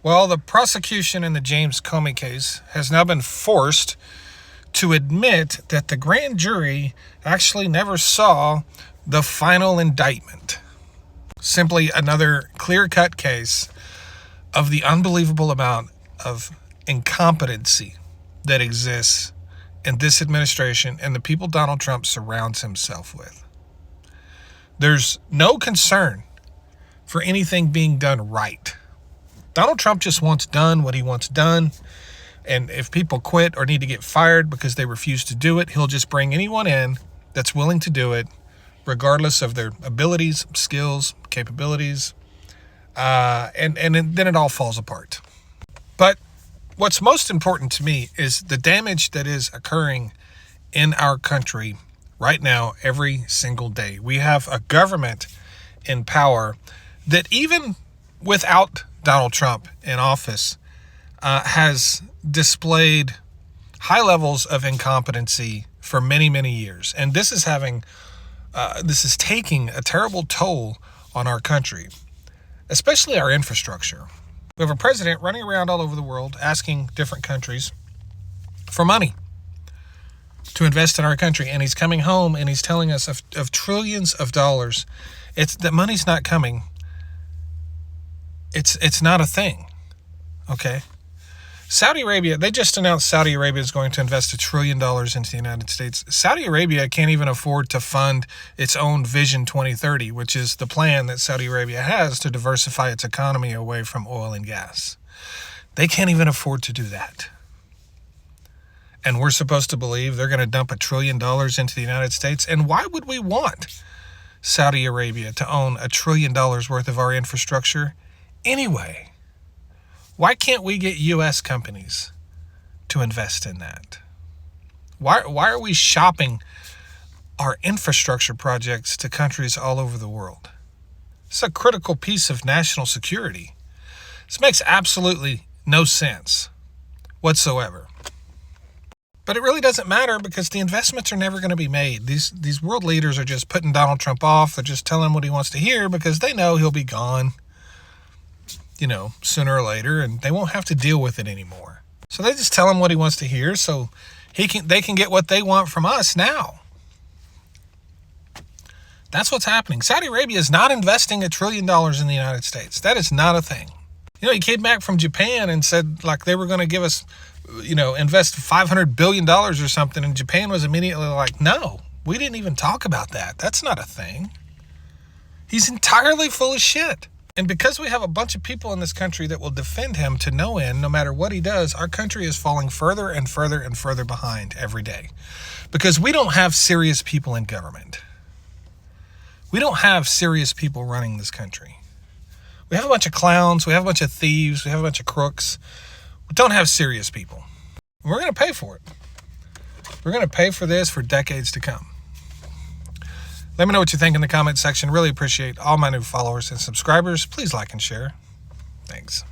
Well, the prosecution in the James Comey case has now been forced to admit that the grand jury actually never saw the final indictment. Simply another clear-cut case of the unbelievable amount of incompetency that exists in this administration and the people Donald Trump surrounds himself with. There's no concern for anything being done right. Donald Trump just wants done what he wants done. And if people quit or need to get fired because they refuse to do it, he'll just bring anyone in that's willing to do it, regardless of their abilities, skills, capabilities. And then it all falls apart. But what's most important to me is the damage that is occurring in our country right now, every single day. We have a government in power that even without Donald Trump in office has displayed high levels of incompetency for many, many years. And this is taking a terrible toll on our country, especially our infrastructure. We have a president running around all over the world asking different countries for money to invest in our country. And he's coming home and he's telling us of trillions of dollars. That money's not coming. It's not a thing. Okay. Saudi Arabia, they just announced Saudi Arabia is going to invest $1 trillion into the United States. Saudi Arabia can't even afford to fund its own Vision 2030, which is the plan that Saudi Arabia has to diversify its economy away from oil and gas. They can't even afford to do that. And we're supposed to believe they're going to dump $1 trillion into the United States. And why would we want Saudi Arabia to own $1 trillion worth of our infrastructure anyway? Why can't we get U.S. companies to invest in that? Why are we shopping our infrastructure projects to countries all over the world? It's a critical piece of national security. This makes absolutely no sense whatsoever. But it really doesn't matter because the investments are never going to be made. These world leaders are just putting Donald Trump off. They're just telling him what he wants to hear because they know he'll be gone, sooner or later, and they won't have to deal with it anymore. So they just tell him what he wants to hear so they can get what they want from us now. That's what's happening. Saudi Arabia is not investing $1 trillion in the United States. That is not a thing. He came back from Japan and said like they were going to give us, invest $500 billion or something. And Japan was immediately like, no, we didn't even talk about that. That's not a thing. He's entirely full of shit. And because we have a bunch of people in this country that will defend him to no end, no matter what he does, our country is falling further and further and further behind every day. Because we don't have serious people in government. We don't have serious people running this country. We have a bunch of clowns. We have a bunch of thieves. We have a bunch of crooks. We don't have serious people. And we're going to pay for it. We're going to pay for this for decades to come. Let me know what you think in the comment section. Really appreciate all my new followers and subscribers. Please like and share. Thanks.